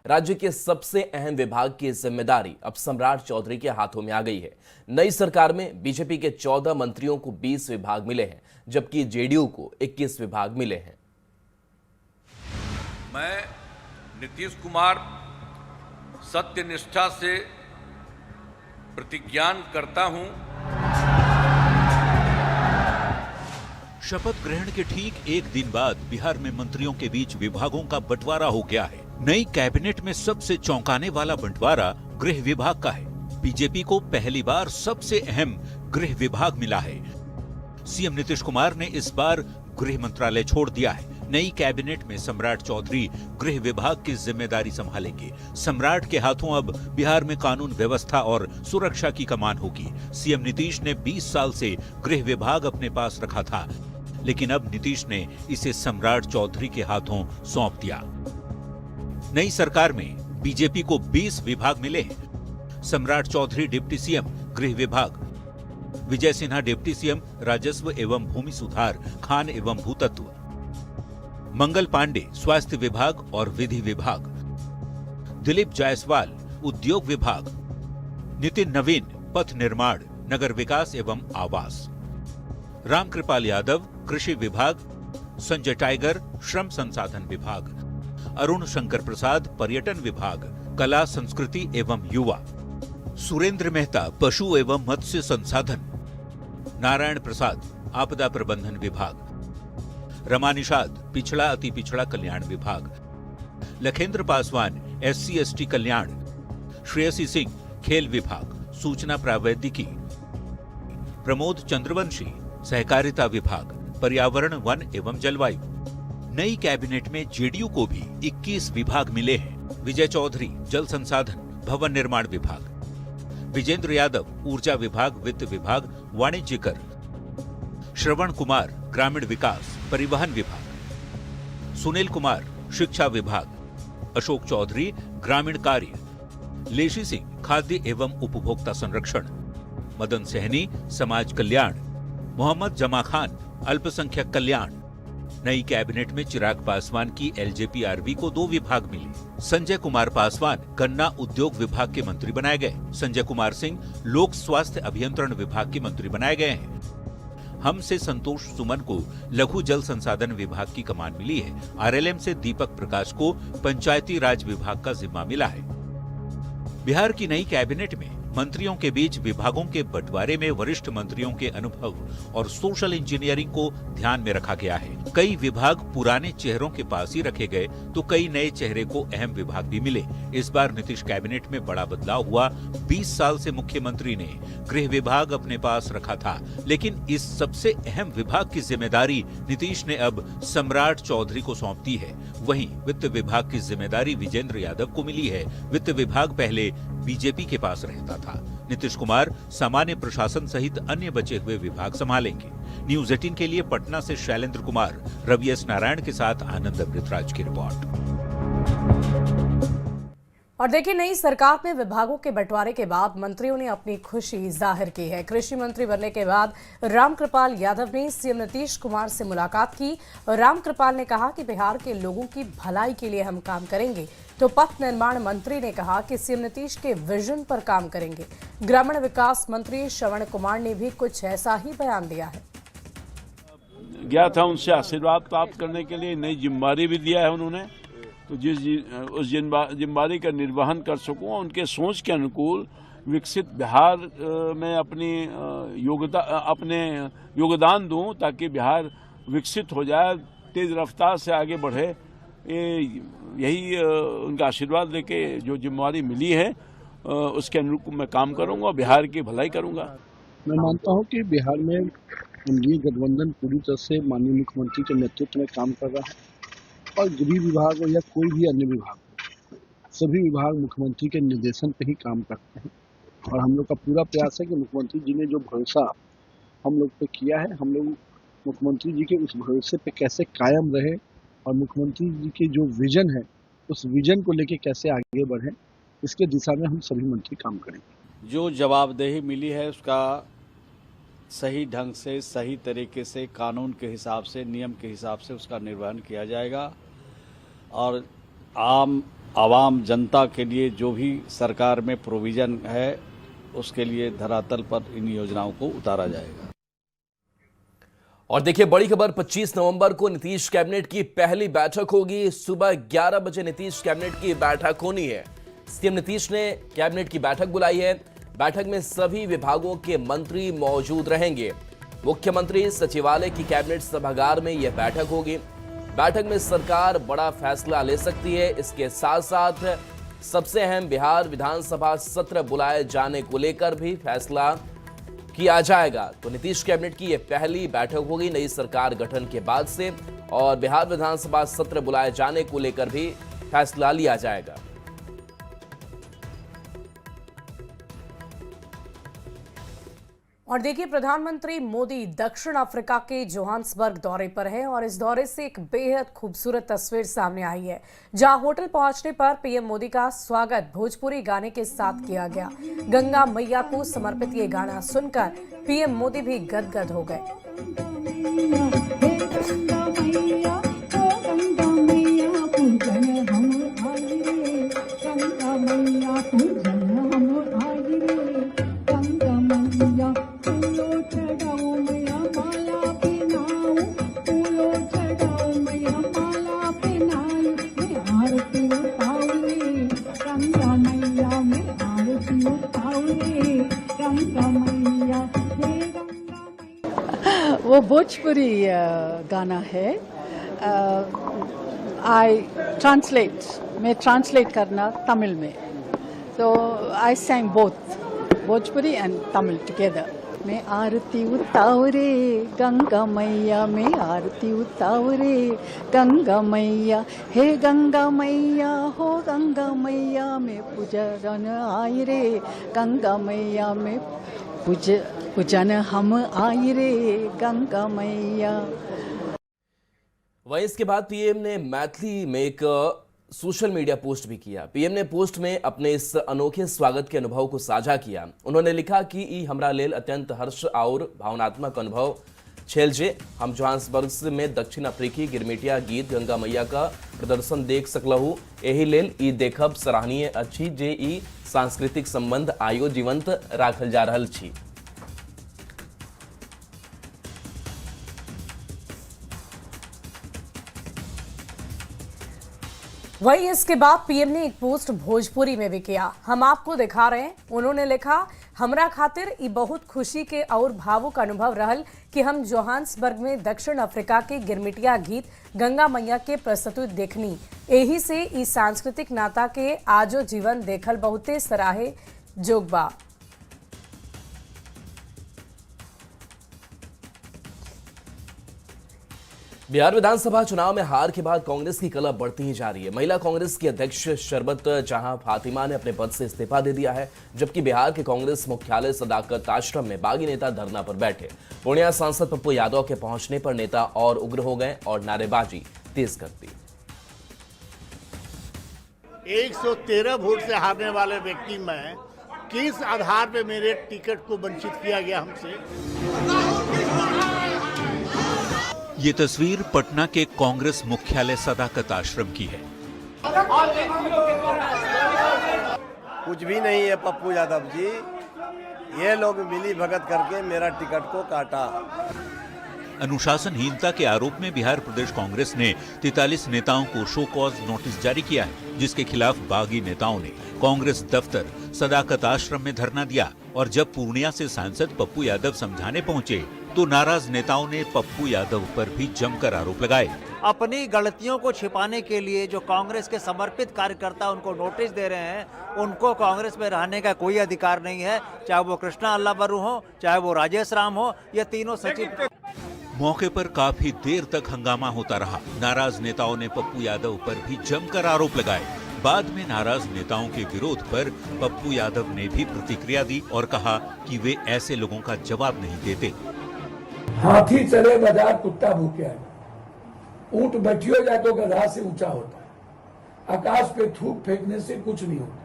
राज्य के सबसे अहम विभाग की जिम्मेदारी अब सम्राट चौधरी के हाथों में आ गई है। नई सरकार में बीजेपी के 14 मंत्रियों को 20 विभाग मिले हैं, जबकि जेडीयू को 21 विभाग मिले हैं। मैं नीतीश कुमार सत्यनिष्ठा से प्रतिज्ञान करता हूं। शपथ ग्रहण के ठीक एक दिन बाद बिहार में मंत्रियों के बीच विभागों का बंटवारा हो गया है। नई कैबिनेट में सबसे चौंकाने वाला बंटवारा गृह विभाग का है। बीजेपी को पहली बार सबसे अहम गृह विभाग मिला है। सीएम नीतीश कुमार ने इस बार गृह मंत्रालय छोड़ दिया है। नई कैबिनेट में सम्राट चौधरी गृह विभाग की जिम्मेदारी संभालेंगे। सम्राट के हाथों अब बिहार में कानून व्यवस्था और सुरक्षा की कमान होगी। सीएम नीतीश ने 20 साल से गृह विभाग अपने पास रखा था, लेकिन अब नीतीश ने इसे सम्राट चौधरी के हाथों सौंप दिया। नई सरकार में बीजेपी को 20 विभाग मिले हैं। सम्राट चौधरी डिप्टी सीएम गृह विभाग, विजय सिन्हा डिप्टी सीएम राजस्व एवं भूमि सुधार, खान एवं भूतत्व, मंगल पांडे स्वास्थ्य विभाग और विधि विभाग, दिलीप जायसवाल उद्योग विभाग, नितिन नवीन पथ निर्माण, नगर विकास एवं आवास, रामकृपाल यादव कृषि विभाग, संजय टाइगर श्रम संसाधन विभाग, अरुण शंकर प्रसाद पर्यटन विभाग, कला संस्कृति एवं युवा, सुरेंद्र मेहता पशु एवं मत्स्य संसाधन, नारायण प्रसाद आपदा प्रबंधन विभाग, रमा निषाद पिछड़ा अति पिछड़ा कल्याण विभाग, लखेंद्र पासवान SC/ST कल्याण, श्रेयसी सिंह खेल विभाग, सूचना प्रावैधिकी, प्रमोद चंद्रवंशी सहकारिता विभाग, पर्यावरण वन एवं जलवायु। नई कैबिनेट में जेडीयू को भी 21 विभाग मिले हैं। विजय चौधरी जल संसाधन भवन निर्माण विभाग, विजेंद्र यादव ऊर्जा विभाग वित्त विभाग वाणिज्य कर, श्रवण कुमार ग्रामीण विकास परिवहन विभाग, सुनील कुमार शिक्षा विभाग, अशोक चौधरी ग्रामीण कार्य, लेशी सिंह खाद्य एवं उपभोक्ता संरक्षण, मदन सहनी समाज कल्याण, मोहम्मद जमा खान अल्पसंख्यक कल्याण। नई कैबिनेट में चिराग पासवान की LJPRB को 2 विभाग मिले। संजय कुमार पासवान गन्ना उद्योग विभाग के मंत्री बनाए गए। संजय कुमार सिंह लोक स्वास्थ्य अभियंत्रण विभाग के मंत्री बनाए गए हैं। हमसे संतोष सुमन को लघु जल संसाधन विभाग की कमान मिली है। RLM से दीपक प्रकाश को पंचायती राज विभाग का जिम्मा मिला है। बिहार की नई कैबिनेट में मंत्रियों के बीच विभागों के बंटवारे में वरिष्ठ मंत्रियों के अनुभव और सोशल इंजीनियरिंग को ध्यान में रखा गया है। कई विभाग पुराने चेहरों के पास ही रखे गए तो कई नए चेहरे को अहम विभाग भी मिले। इस बार नीतीश कैबिनेट में बड़ा बदलाव हुआ। 20 साल से मुख्यमंत्री ने गृह विभाग अपने पास रखा था, लेकिन इस सबसे अहम विभाग की जिम्मेदारी नीतीश ने अब सम्राट चौधरी को सौंप दी है। वहीं वित्त विभाग की जिम्मेदारी विजेंद्र यादव को मिली है। वित्त विभाग पहले बीजेपी के पास रहता था। नीतीश कुमार सामान्य प्रशासन सहित अन्य बचे हुए विभाग संभालेंगे। न्यूज 18 के लिए पटना से शैलेंद्र कुमार, रवि S नारायण के साथ आनंद अमृतराज की रिपोर्ट। और देखिए, नई सरकार में विभागों के बंटवारे के बाद मंत्रियों ने अपनी खुशी जाहिर की है। कृषि मंत्री बनने के बाद रामकृपाल यादव ने सीएम नीतीश कुमार से मुलाकात की। रामकृपाल ने कहा कि बिहार के लोगों की भलाई के लिए हम काम करेंगे। तो पथ निर्माण मंत्री ने कहा कि सीएम नीतीश के विजन पर काम करेंगे। ग्रामीण विकास मंत्री श्रवण कुमार ने भी कुछ ऐसा ही बयान दिया है। गया था उनसे आशीर्वाद प्राप्त करने के लिए, नई जिम्मेदारी भी दिया है उन्होंने, तो उस जिम्मेदारी का निर्वहन कर सकूं, उनके सोच के अनुकूल विकसित बिहार में अपने योगदान दूं, ताकि बिहार विकसित हो जाए, तेज रफ्तार से आगे बढ़े। यही उनका आशीर्वाद लेके जो जिम्मेदारी मिली है उसके अनुरूप मैं काम करूंगा, बिहार की भलाई करूंगा। मैं मानता हूं कि बिहार में एनडीए गठबंधन पूरी तरह से माननीय मुख्यमंत्री के नेतृत्व में काम कर रहा है और गृह विभाग हो या कोई भी अन्य विभाग हो, सभी विभाग मुख्यमंत्री के निर्देशन पे ही काम करते हैं। और हम लोग का पूरा प्रयास है कि मुख्यमंत्री जी ने जो भरोसा हम लोग पे किया है, हम लोग मुख्यमंत्री जी के उस भरोसे पे कैसे कायम रहे और मुख्यमंत्री जी के जो विजन है उस विजन को लेके कैसे आगे बढ़े, इसके दिशा में हम सभी मंत्री काम करेंगे। जो जवाबदेही मिली है उसका सही ढंग से, सही तरीके से, कानून के हिसाब से, नियम के हिसाब से उसका निर्वहन किया जाएगा और आम आवाम जनता के लिए जो भी सरकार में प्रोविजन है उसके लिए धरातल पर इन योजनाओं को उतारा जाएगा। और देखिए बड़ी खबर, 25 नवंबर को नीतीश कैबिनेट की पहली बैठक होगी। सुबह 11 बजे नीतीश कैबिनेट की बैठक होनी है। सीएम नीतीश ने कैबिनेट की बैठक बुलाई है। बैठक में सभी विभागों के मंत्री मौजूद रहेंगे। मुख्यमंत्री सचिवालय की कैबिनेट सभागार में यह बैठक होगी। बैठक में सरकार बड़ा फैसला ले सकती है। इसके साथ साथ सबसे अहम बिहार विधानसभा सत्र बुलाए जाने को लेकर भी फैसला किया जाएगा। तो नीतीश कैबिनेट की यह पहली बैठक होगी नई सरकार गठन के बाद से, और बिहार विधानसभा सत्र बुलाए जाने को लेकर भी फैसला लिया जाएगा। और देखिए प्रधानमंत्री मोदी दक्षिण अफ्रीका के जोहान्सबर्ग दौरे पर हैं और इस दौरे से एक बेहद खूबसूरत तस्वीर सामने आई है, जहां होटल पहुंचने पर पीएम मोदी का स्वागत भोजपुरी गाने के साथ किया गया। गंगा मैया को समर्पित ये गाना सुनकर पीएम मोदी भी गदगद हो गए। वो भोजपुरी गाना है। मैं ट्रांसलेट करना तमिल में, तो I sang both Bhojpuri and Tamil together. मैं आरती उतावरे गंगा मैया, मैं आरती उतावरे गंगा मैया, हे गंगा मैया हो गंगा मैया, मैं पूजन आई रे गंगा मैया, मैं पूजन हम आई रे गंगा मैया। वहीं इसके बाद पीएम ने मैथिली में एक सोशल मीडिया पोस्ट भी किया। पीएम ने पोस्ट में अपने इस अनोखे स्वागत के अनुभव को साझा किया। उन्होंने लिखा कि ई हमरा लेल अत्यंत हर्ष और भावनात्मक अनुभव छेल जे हम जोहान्सबर्ग में दक्षिण अफ्रीकी गिरमिटिया गीत गंगा मैया का प्रदर्शन देख सकलहु। एही लेल ई देखब सराहनीय अछि जे ई सांस्कृतिक संबंध आयो जीवंत राखल जा रहल छी। वहीं इसके बाद पीएम ने एक पोस्ट भोजपुरी में भी किया। हम आपको दिखा रहे हैं। उन्होंने लिखा, हमरा खातिर ई बहुत खुशी के और भावुक अनुभव रहल कि हम जोहान्सबर्ग में दक्षिण अफ्रीका के गिरमिटिया गीत गंगा मैया के प्रस्तुति देखनी। एही से ई सांस्कृतिक नाता के आजो जीवन देखल बहुते सराहे जोगबा। बिहार विधानसभा चुनाव में हार के बाद कांग्रेस की कलह बढ़ती ही जा रही है। महिला कांग्रेस की अध्यक्ष शरबत जहां फातिमा ने अपने पद से इस्तीफा दे दिया है, जबकि बिहार के कांग्रेस मुख्यालय सदाकत आश्रम में बागी नेता धरना पर बैठे। पूर्णिया सांसद पप्पू यादव के पहुंचने पर नेता और उग्र हो गए और नारेबाजी तेज कर दी। 113 वोट से हारने वाले व्यक्ति में किस आधार पे मेरे टिकट को वंचित किया गया हमसे? ये तस्वीर पटना के कांग्रेस मुख्यालय सदाकत आश्रम की है। कुछ भी नहीं है पप्पू यादव जी, ये लोग मिली भगत करके मेरा टिकट को काटा। अनुशासनहीनता के आरोप में बिहार प्रदेश कांग्रेस ने 43 नेताओं को शो कॉज नोटिस जारी किया है, जिसके खिलाफ बागी नेताओं ने कांग्रेस दफ्तर सदाकत आश्रम में धरना दिया। और जब पूर्णिया से सांसद पप्पू यादव समझाने पहुंचे तो नाराज नेताओं ने पप्पू यादव पर भी जमकर आरोप लगाए। अपनी गलतियों को छिपाने के लिए जो कांग्रेस के समर्पित कार्यकर्ता उनको नोटिस दे रहे हैं, उनको कांग्रेस में रहने का कोई अधिकार नहीं है, चाहे वो कृष्णा अल्लाबरू हो, चाहे वो राजेश राम हो, ये तीनों सचिव। मौके पर काफी देर तक हंगामा होता रहा। नाराज नेताओं ने पप्पू यादव पर भी जमकर आरोप लगाए। बाद में नाराज नेताओं के विरोध पर पप्पू यादव ने भी प्रतिक्रिया दी और कहा कि वे ऐसे लोगों का जवाब नहीं देते। हाथी चले बाजार कुत्ता भूखे आए, ऊंट बैठियो जाए तो गधा से ऊंचा होता है, आकाश पे थूक फेंकने से कुछ नहीं होता।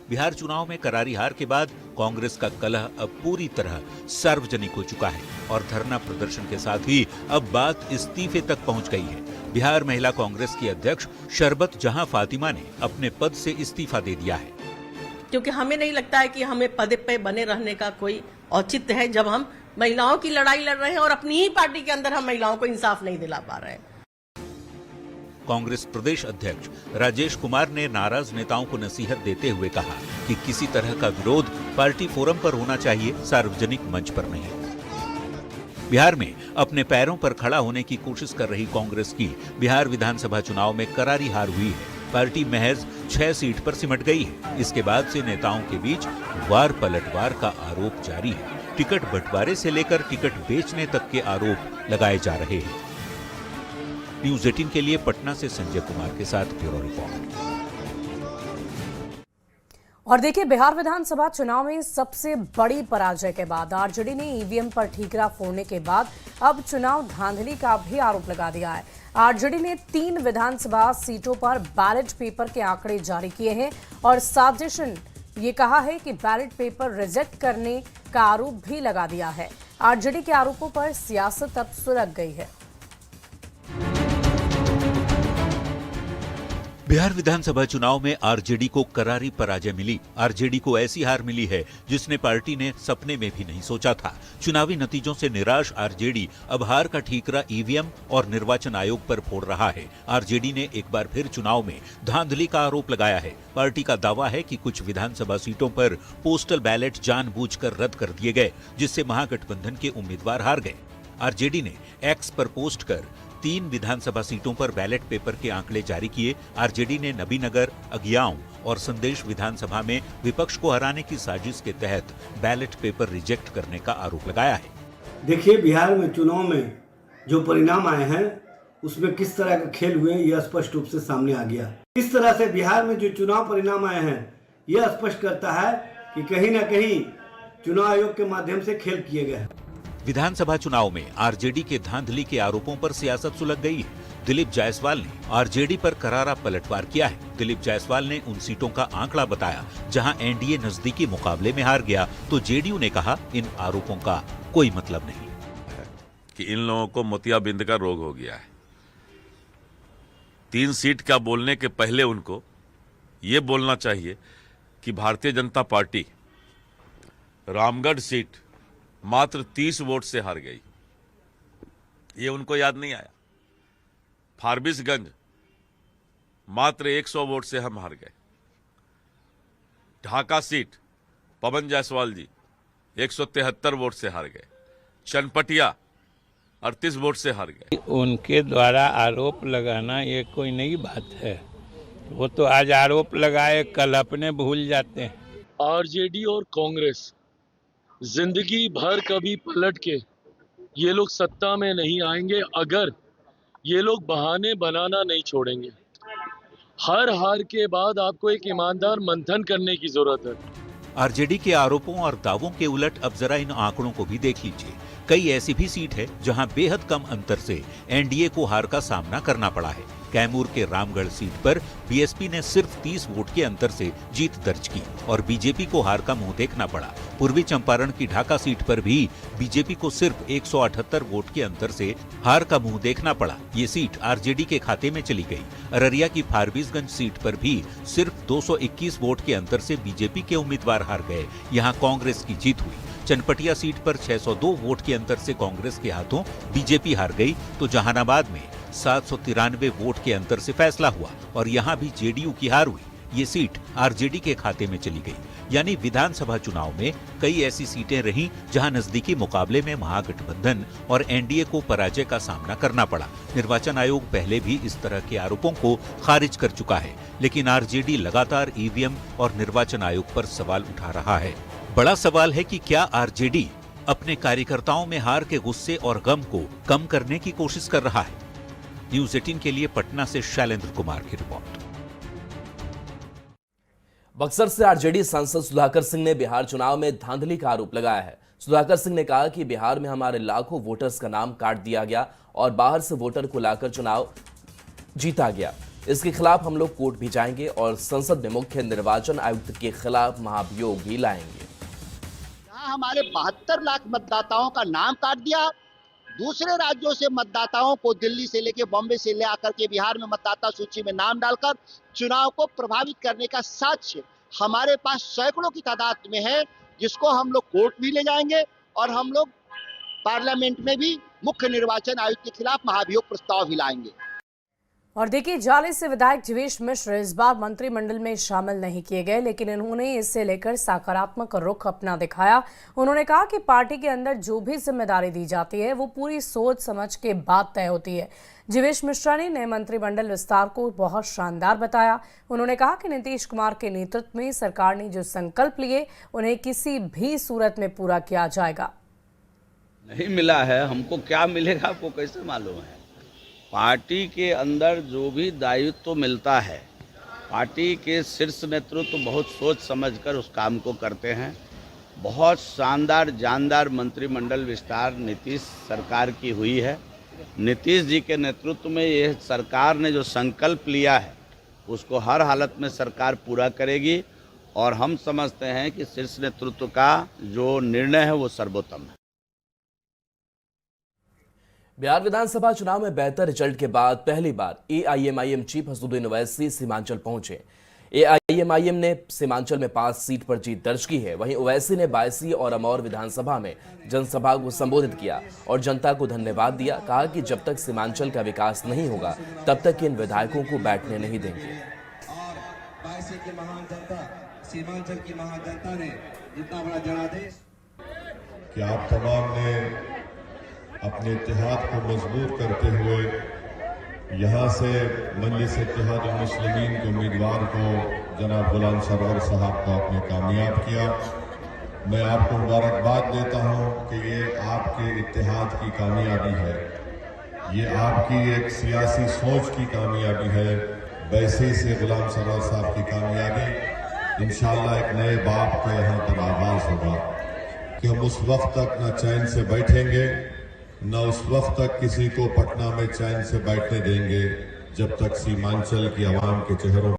बिहार चुनाव में करारी हार के बाद कांग्रेस का कलह अब पूरी तरह सार्वजनिक हो चुका है और धरना प्रदर्शन के साथ ही अब बात इस्तीफे तक पहुंच गई है। बिहार महिला कांग्रेस की अध्यक्ष शरबत जहां फातिमा ने अपने पद से इस्तीफा दे दिया है, क्योंकि हमें नहीं लगता है कि हमें पद पे बने रहने का कोई औचित्य है जब हम महिलाओं की लड़ाई लड़ रहे हैं और अपनी ही पार्टी के अंदर हम महिलाओं को इंसाफ नहीं दिला पा रहे हैं। कांग्रेस प्रदेश अध्यक्ष राजेश कुमार ने नाराज नेताओं को नसीहत देते हुए कहा कि किसी तरह का विरोध पार्टी फोरम पर होना चाहिए, सार्वजनिक मंच पर नहीं। बिहार में अपने पैरों पर खड़ा होने की कोशिश कर रही कांग्रेस की बिहार विधानसभा चुनाव में करारी हार हुई है। पार्टी महज 6 सीट पर सिमट गई है। इसके बाद से नेताओं के बीच वार पलटवार का आरोप जारी है। टिकट बंटवारे से लेकर टिकट बेचने तक के आरोप लगाए जा रहे हैं। न्यूज़ 18 के लिए पटना से संजय कुमार के साथ ब्यूरो रिपोर्ट। और देखिए, बिहार विधानसभा चुनाव में सबसे बड़ी पराजय के बाद आरजेडी ने ईवीएम पर ठीकरा फोड़ने के बाद अब चुनाव धांधली का भी आरोप लगा दिया है। आरजेडी ने 3 विधानसभा सीटों पर बैलेट पेपर के आंकड़े जारी किए हैं और साजिशन ये कहा है कि बैलेट पेपर रिजेक्ट करने का आरोप भी लगा दिया है। आरजेडी के आरोपों पर सियासत अब सुलग गई है। बिहार विधानसभा चुनाव में आरजेडी को करारी पराजय मिली। आरजेडी को ऐसी हार मिली है जिसने पार्टी ने सपने में भी नहीं सोचा था। चुनावी नतीजों से निराश आरजेडी अब हार का ठीकरा ईवीएम और निर्वाचन आयोग पर फोड़ रहा है। आरजेडी ने एक बार फिर चुनाव में धांधली का आरोप लगाया है। पार्टी का दावा है कि कुछ विधानसभा सीटों पर पोस्टल बैलेट जानबूझकर रद्द कर दिए गए, जिससे महागठबंधन के उम्मीदवार हार गए। आरजेडी ने एक्स पर पोस्ट कर 3 विधानसभा सीटों पर बैलेट पेपर के आंकड़े जारी किए। आरजेडी ने नबीनगर, अगियाओं और संदेश विधानसभा में विपक्ष को हराने की साजिश के तहत बैलेट पेपर रिजेक्ट करने का आरोप लगाया है। देखिए, बिहार में चुनाव में जो परिणाम आए हैं उसमें किस तरह का खेल हुए यह स्पष्ट रूप से सामने आ गया। इस तरह से बिहार में जो चुनाव परिणाम आए हैं यह स्पष्ट करता है कि कहीं न कहीं चुनाव आयोग के माध्यम से खेल किए गए हैं। विधानसभा चुनाव में आरजेडी के धांधली के आरोपों पर सियासत सुलग गई है। दिलीप जायसवाल ने आरजेडी पर करारा पलटवार किया है। दिलीप जायसवाल ने उन सीटों का आंकड़ा बताया जहां एनडीए नजदीकी मुकाबले में हार गया, तो जेडीयू ने कहा इन आरोपों का कोई मतलब नहीं कि इन लोगों को मोतियाबिंद का रोग हो गया है। 3 सीट का बोलने के पहले उनको ये बोलना चाहिए कि भारतीय जनता पार्टी रामगढ़ सीट मात्र 30 वोट से हार गई। ये उनको याद नहीं आया। फारबिसगंज मात्र 100 वोट से हम हार गए। ढाका सीट पवन जायसवाल जी 173 वोट से हार गए। चनपटिया 38 वोट से हार गए। उनके द्वारा आरोप लगाना ये कोई नई बात है। वो तो आज आरोप लगाए, कल अपने भूल जाते हैं। आरजेडी और कांग्रेस जिंदगी भर कभी पलट के ये लोग सत्ता में नहीं आएंगे अगर ये लोग बहाने बनाना नहीं छोड़ेंगे। हर हार के बाद आपको एक ईमानदार मंथन करने की जरूरत है। आरजेडी के आरोपों और दावों के उलट अब जरा इन आंकड़ों को भी देख लीजिए। कई ऐसी भी सीट है जहां बेहद कम अंतर से एनडीए को हार का सामना करना पड़ा है। कैमूर के रामगढ़ सीट पर बीएसपी ने सिर्फ 30 वोट के अंतर से जीत दर्ज की और बीजेपी को हार का मुंह देखना पड़ा। पूर्वी चंपारण की ढाका सीट पर भी बीजेपी को सिर्फ 178 वोट के अंतर से हार का मुंह देखना पड़ा। ये सीट आरजेडी के खाते में चली गई। अररिया की फारबिसगंज सीट पर भी सिर्फ 221 वोट के अंतर से बीजेपी के उम्मीदवार हार गए। यहाँ कांग्रेस की जीत हुई। चनपटिया सीट पर 602 वोट के अंतर से कांग्रेस के हाथों बीजेपी हार गई, तो जहानाबाद में 793 वोट के अंतर से फैसला हुआ और यहां भी जेडीयू की हार हुई। ये सीट आरजेडी के खाते में चली गई। यानी विधानसभा चुनाव में कई ऐसी सीटें रहीं जहां नजदीकी मुकाबले में महागठबंधन और एनडीए को पराजय का सामना करना पड़ा। निर्वाचन आयोग पहले भी इस तरह के आरोपों को खारिज कर चुका है, लेकिन आरजेडी लगातार ईवीएम और निर्वाचन आयोग पर सवाल उठा रहा है। बड़ा सवाल है कि क्या आरजेडी अपने कार्यकर्ताओं में हार के गुस्से और गम को कम करने की कोशिश कर रहा है। न्यूज़ 18 के लिए पटना से शैलेंद्र कुमार की रिपोर्ट। बक्सर से आरजेडी सांसद सुधाकर सिंह ने बिहार चुनाव में धांधली का आरोप लगाया है। सुधाकर सिंह ने कहा कि बिहार में हमारे लाखों वोटर्स का नाम काट दिया गया और बाहर से वोटर को लाकर चुनाव जीता गया। इसके खिलाफ हम लोग कोर्ट भी जाएंगे और संसद में मुख्य निर्वाचन आयुक्त के खिलाफ महाभियोग भी लाएंगे। हमारे 72 लाख मतदाताओं का नाम काट दिया, दूसरे राज्यों से मतदाताओं को दिल्ली से लेके बॉम्बे से ले आकर के बिहार में मतदाता सूची में नाम डालकर चुनाव को प्रभावित करने का साक्ष्य हमारे पास सैकड़ों की तादाद में है, जिसको हम लोग कोर्ट भी ले जाएंगे और हम लोग पार्लियामेंट में भी मुख्य निर्वाचन आयुक्त के खिलाफ महाभियोग प्रस्ताव भी लाएंगे। और देखिए, जाले से विधायक जीवेश मिश्र इस बार मंत्रिमंडल में शामिल नहीं किए गए, लेकिन इन्होंने इससे लेकर सकारात्मक रुख अपना दिखाया। उन्होंने कहा कि पार्टी के अंदर जो भी जिम्मेदारी दी जाती है वो पूरी सोच समझ के बाद तय होती है। जीवेश मिश्रा ने नए मंत्रिमंडल विस्तार को बहुत शानदार बताया। उन्होंने कहा कि नीतीश कुमार के नेतृत्व में सरकार ने जो संकल्प लिए उन्हें किसी भी सूरत में पूरा किया जाएगा। नहीं मिला है, हमको क्या मिलेगा आपको कैसे मालूम है? पार्टी के अंदर जो भी दायित्व तो मिलता है, पार्टी के शीर्ष नेतृत्व बहुत सोच समझकर उस काम को करते हैं। बहुत शानदार जानदार मंत्रिमंडल विस्तार नीतीश सरकार की हुई है। नीतीश जी के नेतृत्व में यह सरकार ने जो संकल्प लिया है उसको हर हालत में सरकार पूरा करेगी और हम समझते हैं कि शीर्ष नेतृत्व का जो निर्णय है वो सर्वोत्तम है। बिहार विधानसभा चुनाव में बेहतर रिजल्ट के बाद पहली बार एआईएमआईएम चीफ असदुद्दीन ओवैसी सीमांचल पहुंचे। एआईएमआईएम ने सीमांचल में 5 सीट पर जीत दर्ज की है। वहीं ओवैसी ने बायसी और अमौर विधानसभा में जनसभा को संबोधित किया और जनता को धन्यवाद दिया। कहा कि जब तक सीमांचल का विकास नहीं होगा तब तक इन विधायकों को बैठने नहीं देंगे। सीमांचल की महान जनता ने जितना बड़ा जनादेश कि आप तमाम ने अपने इत्तेहाद को मजबूत करते हुए यहाँ से मजलिस इत्तेहाद मुस्लिमीन के उम्मीदवार को जनाब गुलाम सरवर साहब को आपने कामयाब किया। मैं आपको मुबारकबाद देता हूँ कि ये आपके इत्तेहाद की कामयाबी है, ये आपकी एक सियासी सोच की कामयाबी है। वैसे से गुलाम सरवर साहब की कामयाबी इंशाअल्लाह एक नए बाप का यहाँ पर आगाज होगा कि हम उस वक्त तक न चैन से बैठेंगे न उस वक्त तक किसी को पटना में चैन से बैठने देंगे जब तक सीमांचल की आवाम के चेहरों